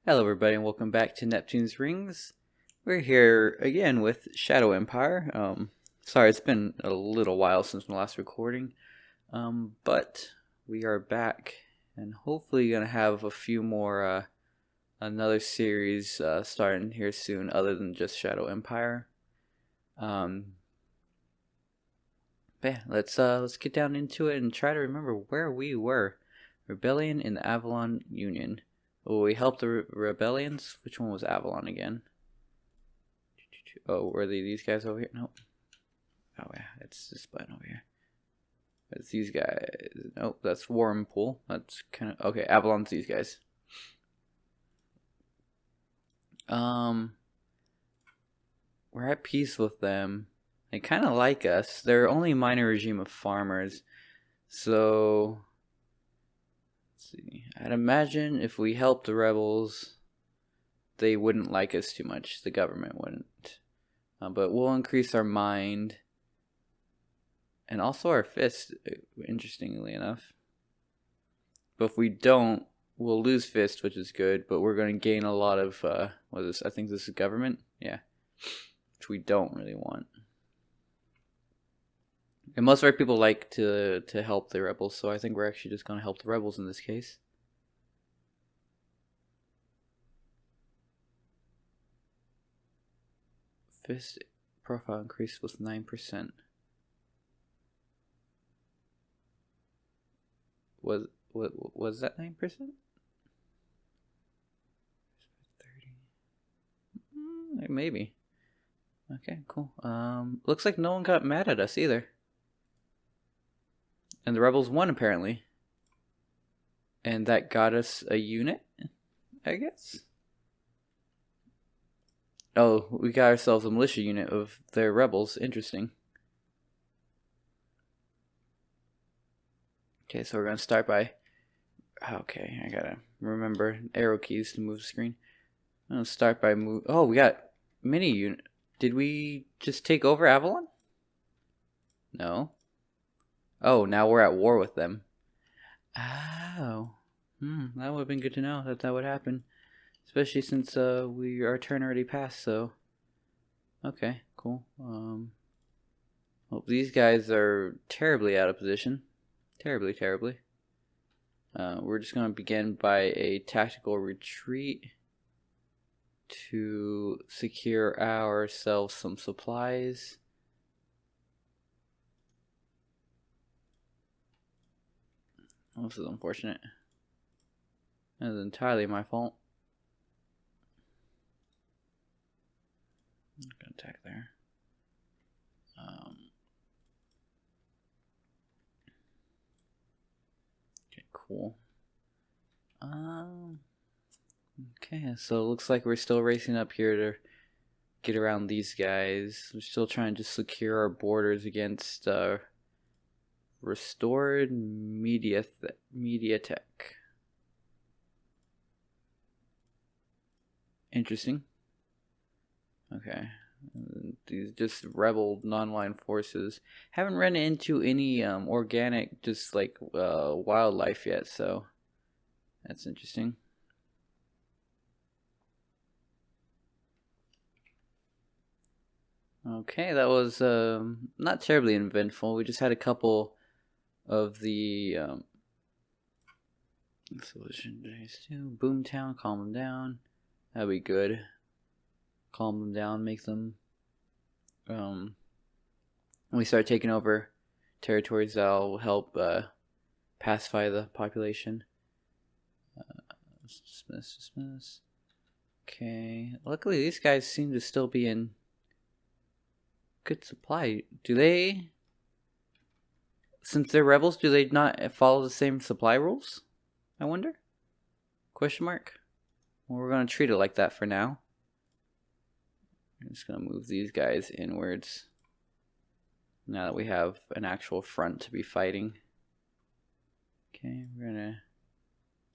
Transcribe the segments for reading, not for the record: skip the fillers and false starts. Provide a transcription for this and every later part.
Hello everybody and welcome back to Neptune's Rings. We're here again with Shadow Empire. Sorry it's been a little while since my last recording. But we are back and hopefully gonna have a few more another series starting here soon other than just Shadow Empire. But yeah, let's get down into it and try to remember where we were. Rebellion in the Avalon Union. Oh, we helped the rebellions? Which one was Avalon again? Oh, were they these guys over here? Nope. Oh yeah, it's this button over here. It's these guys. Nope, that's Wormpool. That's kind of okay. Avalon's these guys. We're at peace with them. They kind of like us. They're only a minor regime of farmers, so. See. I'd imagine if we helped the rebels, they wouldn't like us too much. The government wouldn't. But we'll increase our mind. And also our fist, interestingly enough. But if we don't, we'll lose fist, which is good. But we're going to gain a lot of, what is this? I think this is government? Yeah. Which we don't really want. And most of our people like to help the rebels, so I think we're actually just going to help the rebels in this case. Fist profile increased with 9%. Was that 9%? 30. Maybe. Okay, cool. Looks like no one got mad at us either. And the rebels won, apparently. And that got us a unit, I guess. Oh, we got ourselves a militia unit of their rebels. Interesting. Okay, so we're going to start by... Okay, I gotta remember arrow keys to move the screen. I'm going to start by move... Oh, we got mini unit. Did we just take over Avalon? No. Oh, now we're at war with them. Oh. That would have been good to know that would happen. Especially since our turn already passed, so... Okay, cool. Well, these guys are terribly out of position. Terribly. We're just going to begin by a tactical retreat to secure ourselves some supplies. This is unfortunate. That is entirely my fault. I'm gonna attack there. Okay, cool. Okay, so it looks like we're still racing up here to get around these guys. We're still trying to secure our borders against restored media tech. Interesting. Okay. These just rebel non-line forces. Haven't run into any organic, just like wildlife yet, so that's interesting. Okay, that was not terribly eventful. We just had a couple of the solution days too. Boomtown, calm them down. That'd be good. Calm them down, make them when we start taking over territories, that'll help pacify the population. Dismiss. Okay, luckily these guys seem to still be in good supply. Do they, since they're rebels, do they not follow the same supply rules? I wonder? Question mark? Well, we're going to treat it like that for now. I'm just going to move these guys inwards now that we have an actual front to be fighting. Okay, we're going to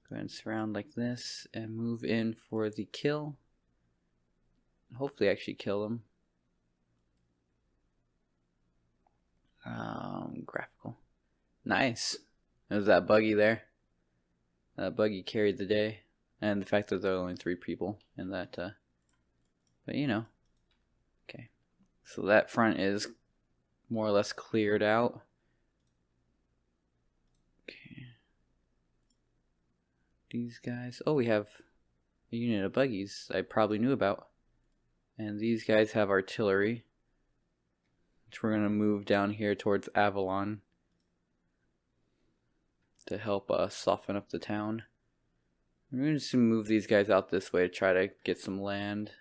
go ahead and surround like this and move in for the kill. Hopefully actually kill them. Graphical. Nice. There's that buggy there. That buggy carried the day. And the fact that there are only 3 people in that, but you know. Okay. So that front is more or less cleared out. Okay. These guys, oh, we have a unit of buggies I probably knew about. And these guys have artillery, which we're going to move down here towards Avalon to help soften up the town. We're going to just move these guys out this way to try to get some land.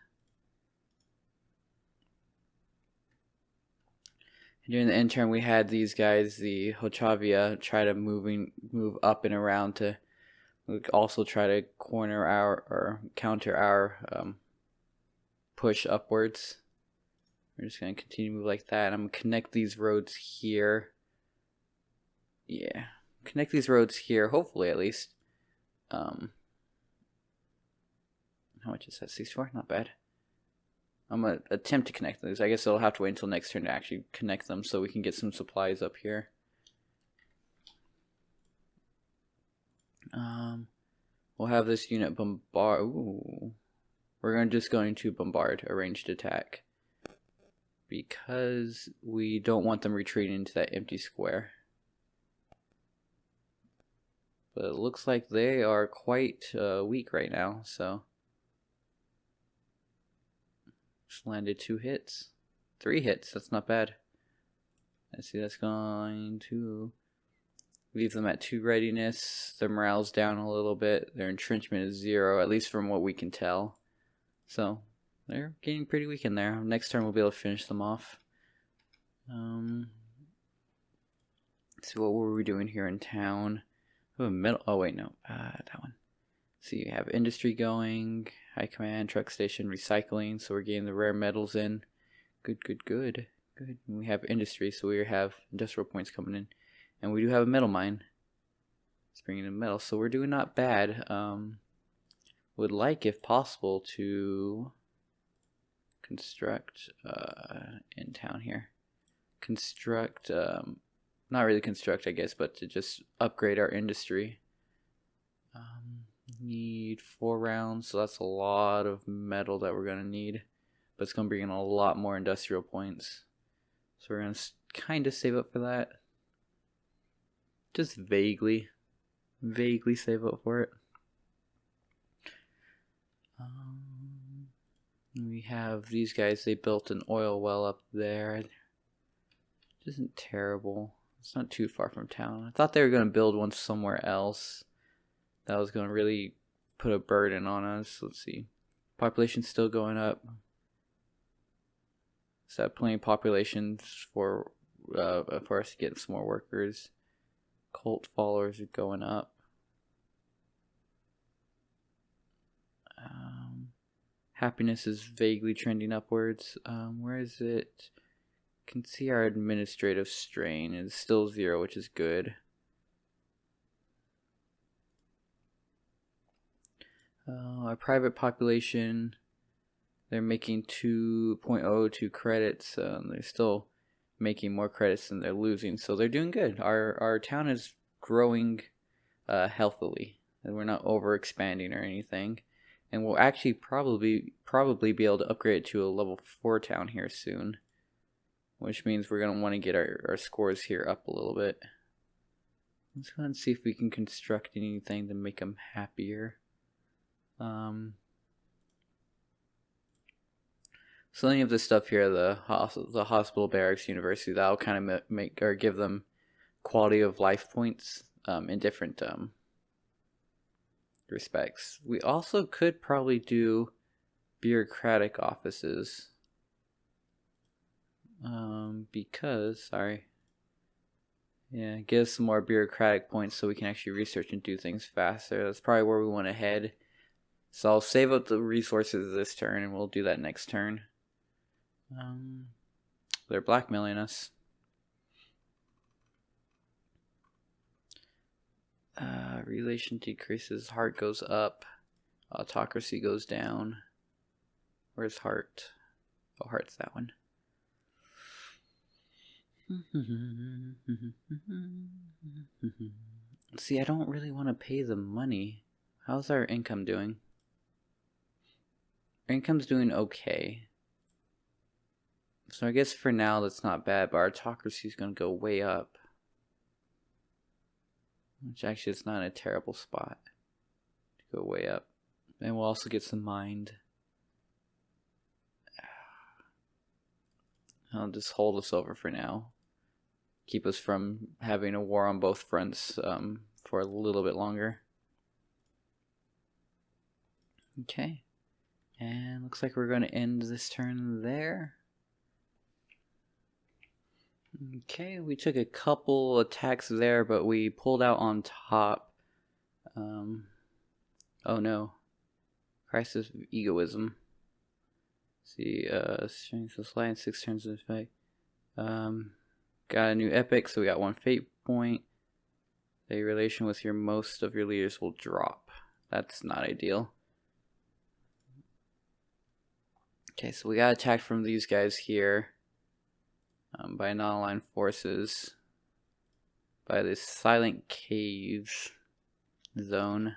And during the intern, we had these guys, the Hochavia, try to move up and around to also try to corner our or counter our push upwards. We're just going to continue to move like that. I'm going to connect these roads here. Yeah. Connect these roads here, hopefully at least. How much is that? 64? Not bad. I'm going to attempt to connect these. I guess I'll have to wait until next turn to actually connect them so we can get some supplies up here. We'll have this unit bombard. Ooh. We're just going to bombard a ranged attack because we don't want them retreating into that empty square. But it looks like they are quite weak right now, so just landed 2 hits. 3 hits, that's not bad. Let's see, that's going to leave them at 2 readiness. Their morale's down a little bit. Their entrenchment is 0, at least from what we can tell. So they're getting pretty weak in there. Next turn we'll be able to finish them off. So what were we doing here in town? Oh, middle. Oh wait, no, that one. So you have industry going, high command, truck station, recycling. So we're getting the rare metals in. Good, good, good, good. And we have industry, so we have industrial points coming in, and we do have a metal mine. It's bringing in metal, so we're doing not bad. Would like, if possible, to construct in town here. Construct, not really construct, I guess, but to just upgrade our industry. Need 4 rounds, so that's a lot of metal that we're gonna need, but it's gonna bring in a lot more industrial points. So we're gonna kind of save up for that. Just vaguely save up for it. We have these guys, they built an oil well up there. It isn't terrible. It's not too far from town. I thought they were going to build one somewhere else. That was going to really put a burden on us. Let's see. Population's still going up. So plenty of populations for us to get some more workers. Cult followers are going up. Happiness is vaguely trending upwards. Where is it? Can see our administrative strain is still 0, which is good. Our private population, they're making 2.02 credits. They're still making more credits than they're losing, so they're doing good. Our town is growing healthily, and we're not over expanding or anything. And we'll actually probably be able to upgrade to a level 4 town here soon, which means we're going to want to get our scores here up a little bit. Let's go ahead and see if we can construct anything to make them happier. So any of this stuff here, the hospital, barracks, university, that'll kind of make or give them quality of life points in different respects. We also could probably do bureaucratic offices because give us some more bureaucratic points so we can actually research and do things faster. That's probably where we want to head. So I'll save up the resources this turn and we'll do that next turn. They're blackmailing us. Relation decreases, heart goes up, autocracy goes down. Where's heart? Oh, heart's that one. See, I don't really want to pay the money. How's our income doing? Our income's doing okay. So I guess for now that's not bad, but our autocracy is going to go way up. Which actually is not a terrible spot to go way up. And we'll also get some mind. I'll just hold us over for now. Keep us from having a war on both fronts for a little bit longer. Okay. And looks like we're going to end this turn there. Okay, we took a couple attacks there, but we pulled out on top. Oh no. Crisis of egoism. See, strength of slide, 6 turns of effect. Got a new epic, so we got 1 fate point. The relation with most of your leaders will drop. That's not ideal. Okay, so we got attacked from these guys here by non-aligned forces by this silent caves zone.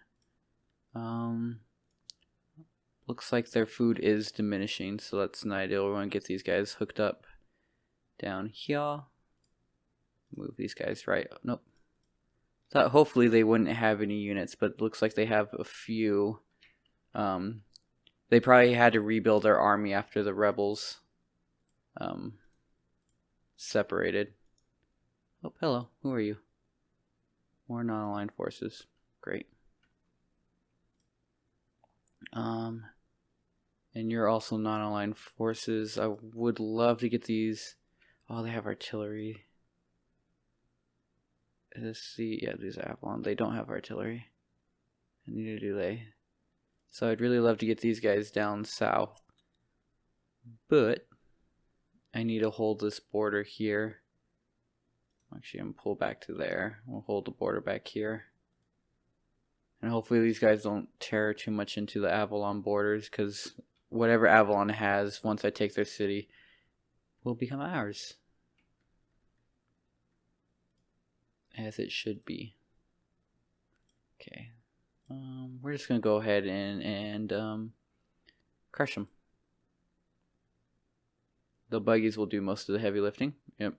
Looks like their food is diminishing, so that's not ideal. We want to get these guys hooked up down here. Move these guys right. Nope. Thought hopefully they wouldn't have any units, but it looks like they have a few. They probably had to rebuild their army after the rebels separated. Oh, hello. Who are you? More non-aligned forces. Great. And you're also non-aligned forces. I would love to get these. Oh, they have artillery. Let's see. Yeah, these are Avalon. They don't have artillery. And neither do they. So I'd really love to get these guys down south. But I need to hold this border here. Actually, I'm going to pull back to there. We'll hold the border back here. And hopefully these guys don't tear too much into the Avalon borders, because whatever Avalon has, once I take their city, will become ours. As it should be. Okay. We're just going to go ahead and crush them. The buggies will do most of the heavy lifting. Yep.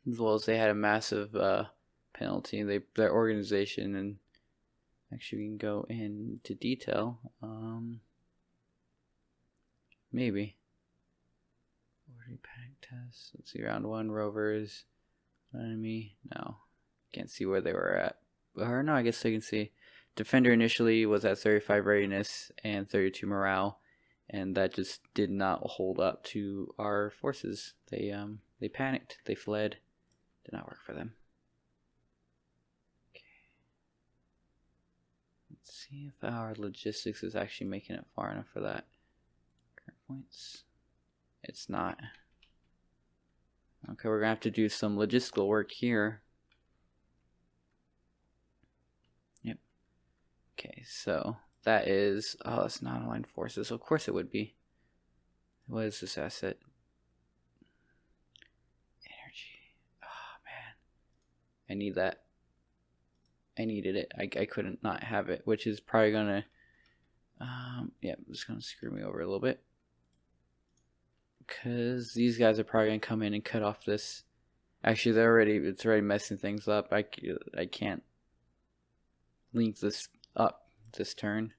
As well as they had a massive penalty. Their organization, and actually we can go into detail. Maybe. Already panic test. Let's see, round 1 rovers. Enemy. No. Can't see where they were at. Or no, I guess I can see. Defender initially was at 35 readiness and 32 morale, and that just did not hold up to our forces. They panicked. They fled. Did not work for them. Okay. Let's see if our logistics is actually making it far enough for that. Current points. It's not. Okay, we're gonna have to do some logistical work here. Yep. Okay, so that is, oh, it's not aligned forces. Of course it would be. What is this asset? Energy. Oh man, I need that. I needed it. I couldn't not have it, which is probably gonna, yeah, it's gonna screw me over a little bit. Because these guys are probably going to come in and cut off this. Actually, it's already messing things up. I can't link this up this turn.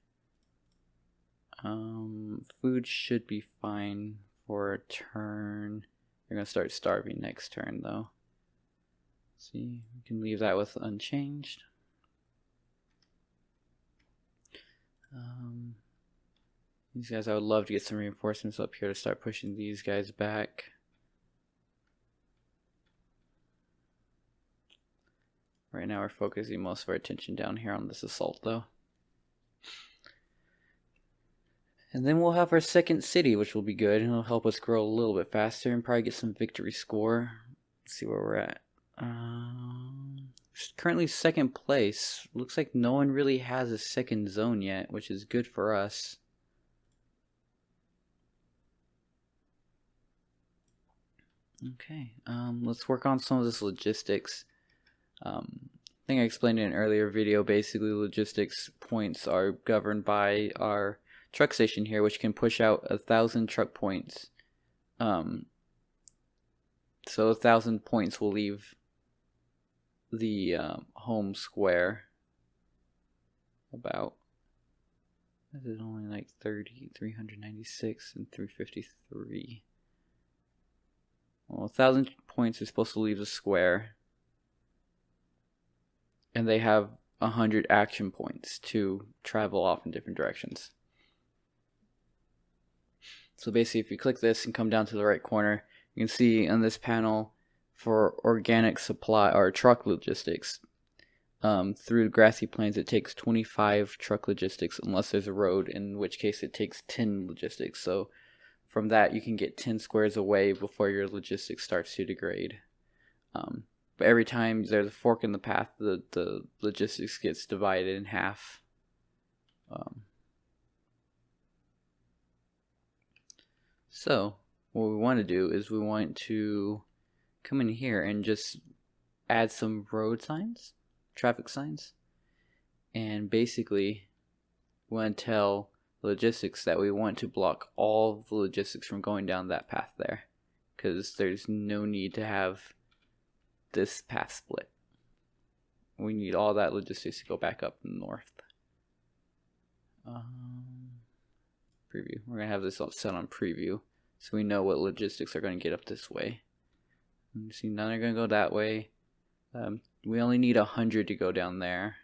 Food should be fine for a turn. They're going to start starving next turn, though. See, we can leave that with unchanged. These guys, I would love to get some reinforcements up here to start pushing these guys back. Right now we're focusing most of our attention down here on this assault, though. And then we'll have our second city, which will be good, and it'll help us grow a little bit faster and probably get some victory score. Let's see where we're at. Currently second place. Looks like no one really has a second zone yet, which is good for us. Okay, let's work on some of this logistics. I think I explained in an earlier video. Basically, logistics points are governed by our truck station here, which can push out 1,000 truck points. So 1,000 points will leave the home square. About, this is only like 30, 396, and 353. Well, 1,000 points is supposed to leave the square. And they have 100 action points to travel off in different directions. So basically, if you click this and come down to the right corner, you can see on this panel for organic supply or truck logistics, through grassy plains it takes 25 truck logistics unless there's a road, in which case it takes 10 logistics. So from that you can get 10 squares away before your logistics starts to degrade. But every time there's a fork in the path, the logistics gets divided in half. So what we want to do is we want to come in here and just add some road signs, traffic signs, and basically we want to tell logistics that we want to block all the logistics from going down that path there, because there's no need to have this path split. We need all that logistics to go back up north. Preview. We're gonna have this all set on preview, so we know what logistics are going to get up this way. You see, none are going to go that way. We only need 100 to go down there,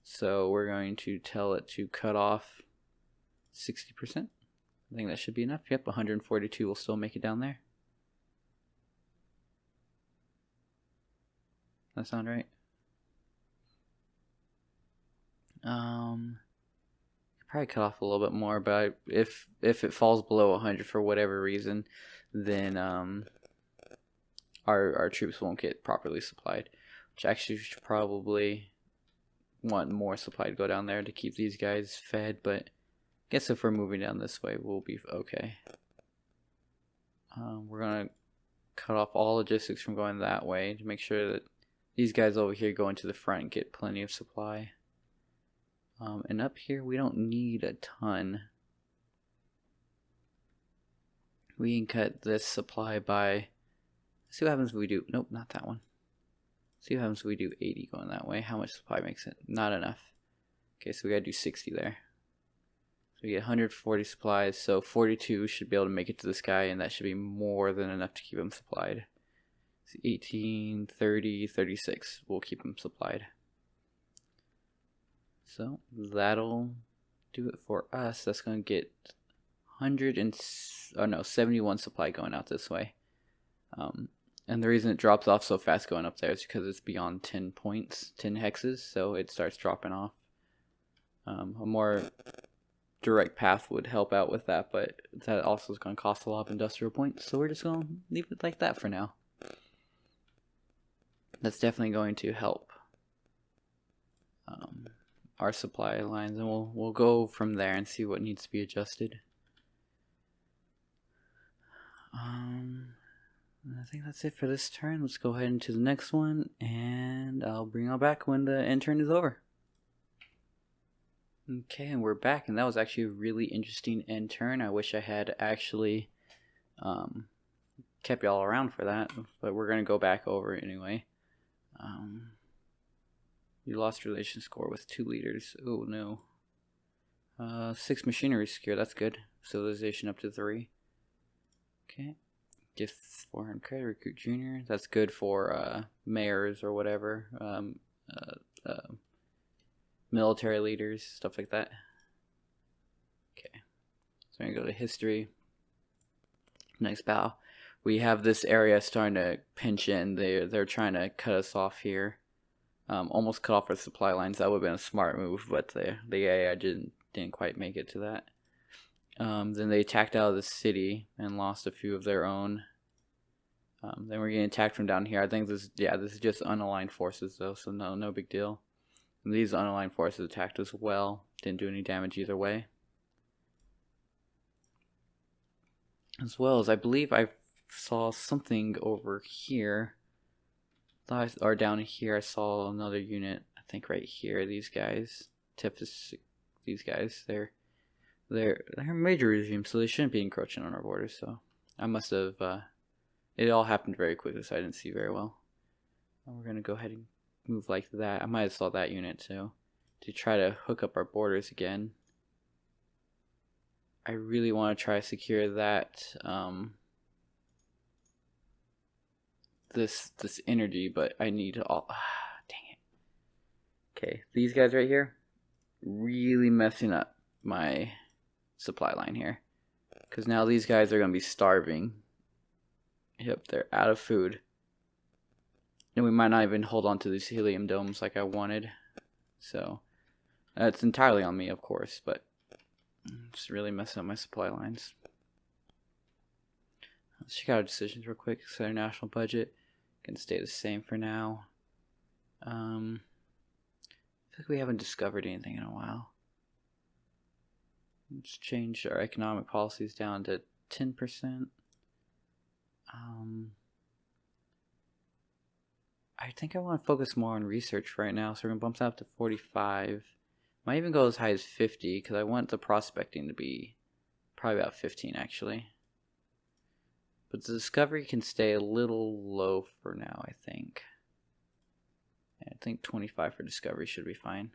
so we're going to tell it to cut off 60%. I think that should be enough. Yep, 142 will still make it down there. That sound right? Probably cut off a little bit more, but if it falls below 100 for whatever reason, then our troops won't get properly supplied. Which actually should probably want more supply to go down there to keep these guys fed, but I guess if we're moving down this way, we'll be okay. We're gonna cut off all logistics from going that way to make sure that these guys over here go into the front and get plenty of supply. And up here, we don't need a ton. We can cut this supply by, see what happens if we do, nope, not that one. See what happens if we do 80 going that way. How much supply makes it? Not enough. Okay, so we gotta do 60 there. So we get 140 supplies, so 42 should be able to make it to this guy, and that should be more than enough to keep him supplied. So 18, 30, 36 will keep him supplied. So that'll do it for us. That's going to get 71 supply going out this way. And the reason it drops off so fast going up there is because it's beyond 10 points, 10 hexes, so it starts dropping off. A more direct path would help out with that, but that also is going to cost a lot of industrial points, so we're just going to leave it like that for now. That's definitely going to help our supply lines, and we'll go from there and see what needs to be adjusted. I think that's it for this turn. Let's go ahead into the next one, and I'll bring y'all back when the end turn is over. Okay, and we're back, and that was actually a really interesting end turn. I wish I had actually kept y'all around for that, but we're going to go back over it anyway. You lost relation score with 2 leaders. Oh no. 6 machinery secure, that's good. Civilization up to 3. Okay. Gift 400 credit, recruit junior. That's good for mayors or whatever. Military leaders, stuff like that. Okay. So I'm gonna go to history. Next battle. We have this area starting to pinch in. They're trying to cut us off here. Almost cut off our supply lines. That would have been a smart move, but the AI didn't quite make it to that. Then they attacked out of the city and lost a few of their own. Then we're getting attacked from down here. I think this is just unaligned forces though, so no big deal. And these unaligned forces attacked as well. Didn't do any damage either way. As well as I believe I saw something over here Or down here, I saw another unit. I think right here. These guys, these guys, they're major regimes, so they shouldn't be encroaching on our borders. So I must have. It all happened very quickly, so I didn't see very well. And we're gonna go ahead and move like that. I might have saw that unit too, to try to hook up our borders again. I really want to try to secure that this energy, but I need all. Dang it. Okay, these guys right here, really messing up my supply line here, because now these guys are gonna be starving. Yep, they're out of food, and we might not even hold on to these helium domes like I wanted. So that's entirely on me, of course, but it's really messing up my supply lines. Let's check out our decisions real quick. So our national budget can stay the same for now. I feel like we haven't discovered anything in a while. Let's change our economic policies down to 10%. I think I want to focus more on research right now, so we're going to bump that up to 45. Might even go as high as 50, because I want the prospecting to be probably about 15 actually. But the discovery can stay a little low for now, I think. I think 25 for discovery should be fine.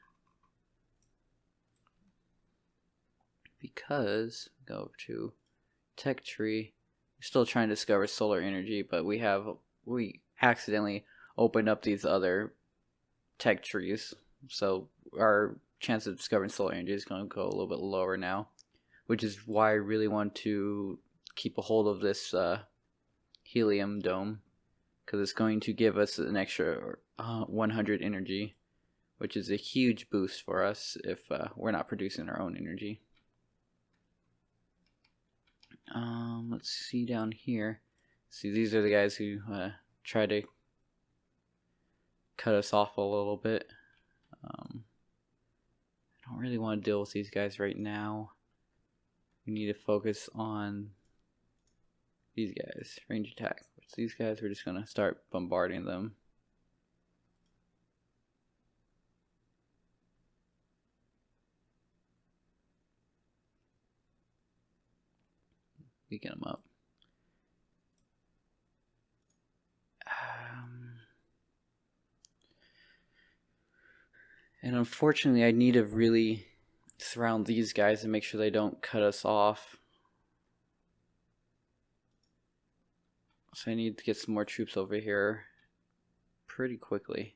Because, go over to tech tree, we're still trying to discover solar energy, but we accidentally opened up these other tech trees. So our chance of discovering solar energy is going to go a little bit lower now, which is why I really want to keep a hold of this helium dome, because it's going to give us an extra 100 energy, which is a huge boost for us if we're not producing our own energy. Let's see down here. See, these are the guys who try to cut us off a little bit. I don't really want to deal with these guys right now. We need to focus on these guys. Range attack. These guys, we're just going to start bombarding them. Beacon them up. And unfortunately, I need to really surround these guys and make sure they don't cut us off. So I need to get some more troops over here pretty quickly.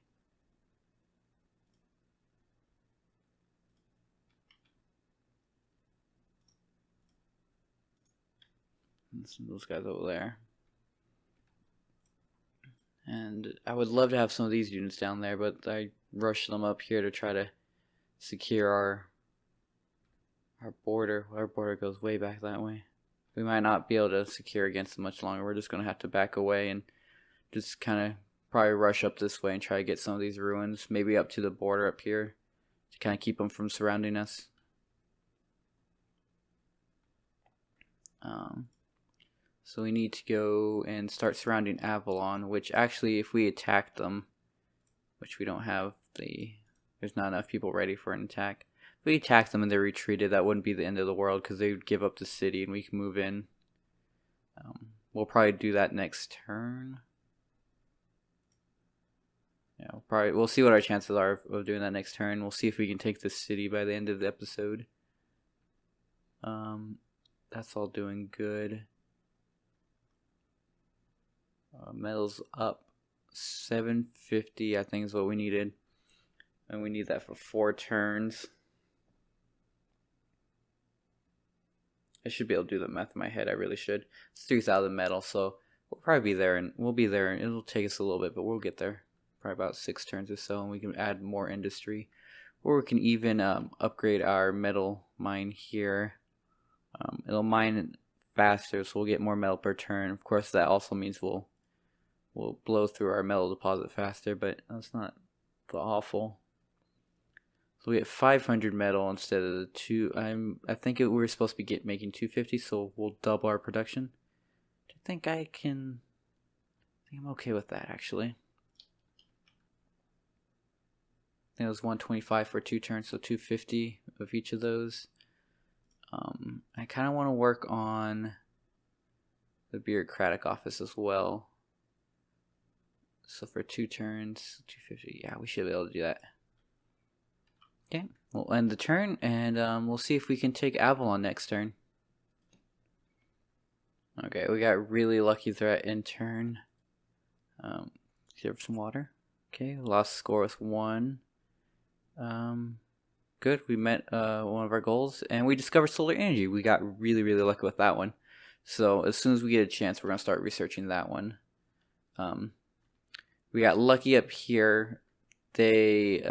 And some of those guys over there. And I would love to have some of these units down there, but I rushed them up here to try to secure our border. Our border goes way back that way. We might not be able to secure against them much longer. We're just going to have to back away and just kind of probably rush up this way and try to get some of these ruins, maybe up to the border up here, to kind of keep them from surrounding us. So we need to go and start surrounding Avalon, which actually, if we attack them, which we don't have there's not enough people ready for an attack. If we attack them and they retreated, that wouldn't be the end of the world, because they would give up the city and we can move in. We'll probably do that next turn. Yeah, we'll see what our chances are of doing that next turn. We'll see if we can take this city by the end of the episode. That's all doing good. Metal's up 750, I think is what we needed, and we need that for 4 turns. I should be able to do the math in my head. I really should. It's 3,000 metal, so we'll probably be there, and it'll take us a little bit, but we'll get there. Probably about 6 turns or so, and we can add more industry, or we can even upgrade our metal mine here. It'll mine faster, so we'll get more metal per turn. Of course, that also means we'll blow through our metal deposit faster, but that's not awful. So we get 500 metal instead of the 2. I think we were supposed to be making 250, so we'll double our production. I think I'm okay with that, actually. think it was 125 for 2 turns, so 250 of each of those. I kind of want to work on the bureaucratic office as well. So for 2 turns, 250. Yeah, we should be able to do that. Okay, we'll end the turn, and we'll see if we can take Avalon next turn. Okay, we got really lucky threat in turn. Serve some water. Okay, lost score with 1. Good, we met one of our goals, and we discovered solar energy. We got really lucky with that one. So as soon as we get a chance, we're gonna start researching that one. We got lucky up here. They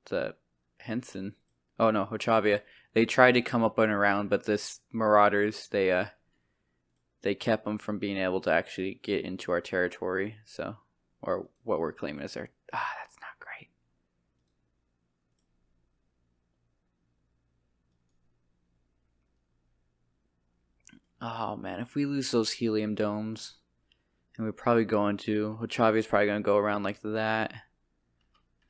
the Henson. Oh no, Hochavia. They tried to come up and around, but this marauders they kept them from being able to actually get into our territory. So, or what we're claiming is our. That's not great. Oh man, if we lose those helium domes, and we're probably going to Hochavia's probably going to go around like that.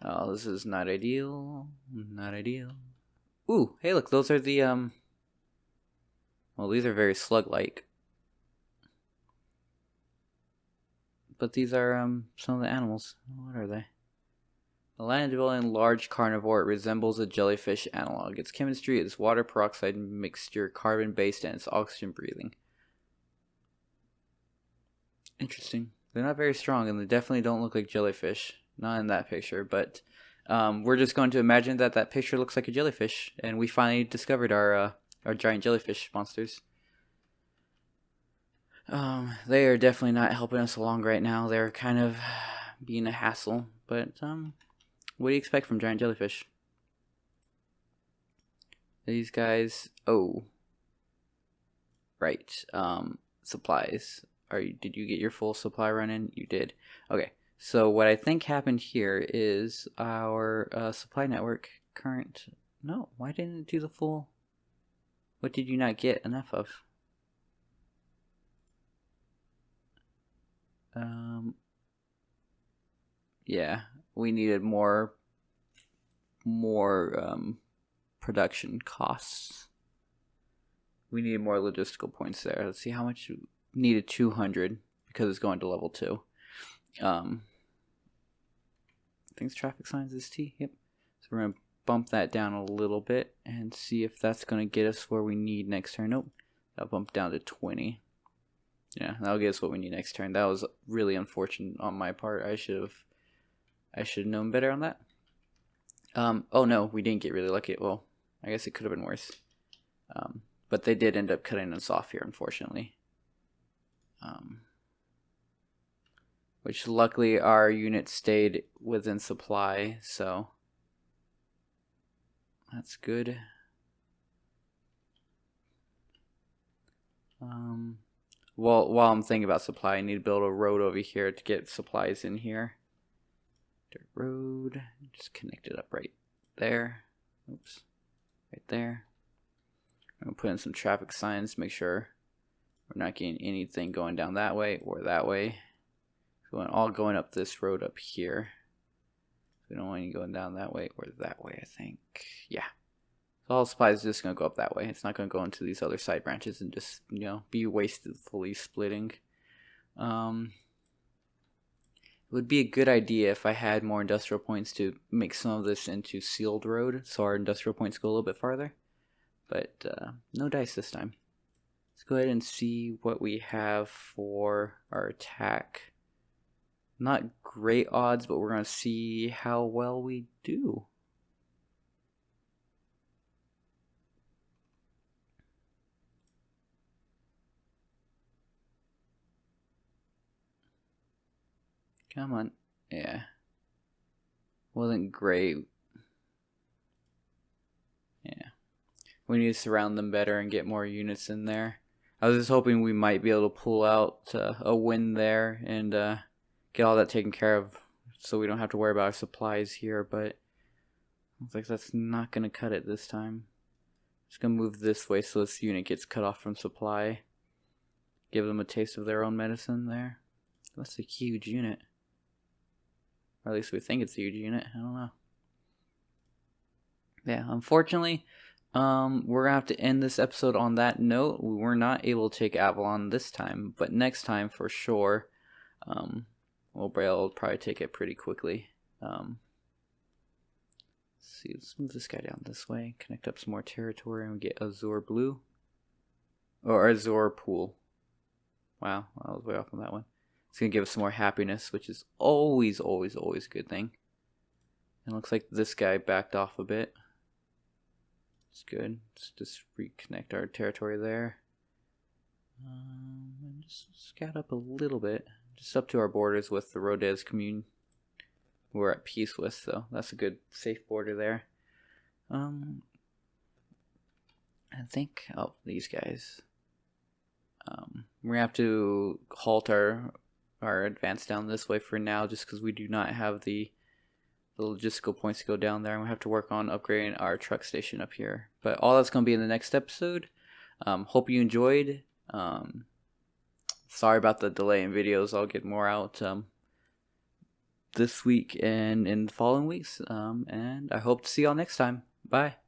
Oh, this is not ideal. Not ideal. Ooh, hey, look, those are the well, these are very slug-like. But these are some of the animals. What are they? A land-dwelling large carnivore. It resembles a jellyfish analog. Its chemistry is water peroxide mixture, carbon-based, and it's oxygen-breathing. Interesting. They're not very strong, and they definitely don't look like jellyfish. Not in that picture, but we're just going to imagine that that picture looks like a jellyfish, and we finally discovered our giant jellyfish monsters. They are definitely not helping us along right now. They're kind of being a hassle, but what do you expect from giant jellyfish? These guys, oh, right, supplies. Did you get your full supply run in? You did. Okay, so what I think happened here is our supply network no, why didn't it do the full? What did you not get enough of? Yeah, we needed more production costs. We needed more logistical points there. Let's see how much. Needed 200 because it's going to level 2. I think traffic signs is T. Yep. So we're gonna bump that down a little bit and see if that's gonna get us where we need next turn. Nope. That'll bump down to 20. Yeah, that'll get us what we need next turn. That was really unfortunate on my part. I should have known better on that. Oh no, we didn't get really lucky. Well, I guess it could have been worse. But they did end up cutting us off here, unfortunately. Which luckily our unit stayed within supply, so that's good. Well, while I'm thinking about supply, I need to build a road over here to get supplies in here. Dirt road, just connect it up right there. Oops, right there. I'm gonna put in some traffic signs, make sure we're not getting anything going down that way or that way. We're all going up this road up here. We don't want any going down that way or that way, I think. Yeah. So all supplies is just going to go up that way. It's not going to go into these other side branches and just, be wastefully splitting. It would be a good idea if I had more industrial points to make some of this into sealed road, so our industrial points go a little bit farther. But no dice this time. Let's go ahead and see what we have for our attack. Not great odds, but we're going to see how well we do. Come on. Yeah. Wasn't great. Yeah. We need to surround them better and get more units in there. I was just hoping we might be able to pull out a win there and get all that taken care of so we don't have to worry about our supplies here, but looks like that's not going to cut it this time. Just going to move this way so this unit gets cut off from supply. Give them a taste of their own medicine there. That's a huge unit. Or at least we think it's a huge unit. I don't know. Yeah, unfortunately, we're gonna have to end this episode on that note. We were not able to take Avalon this time, but next time for sure, we'll be able to probably take it pretty quickly. Let's see, let's move this guy down this way, connect up some more territory, and we get Azure Blue. Or Azure Pool. Wow, I was way off on that one. It's gonna give us some more happiness, which is always a good thing. And it looks like this guy backed off a bit. It's good. Let's just reconnect our territory there. And just scout up a little bit, just up to our borders with the Rodez commune. We're at peace with, so that's a good safe border there. I think these guys. We're gonna have to halt our advance down this way for now, just because we do not have the logistical points to go down there, and we have to work on upgrading our truck station up here. But all that's going to be in the next episode. Hope you enjoyed. Sorry about the delay in videos. I'll get more out this week and in the following weeks. And I hope to see y'all next time. Bye.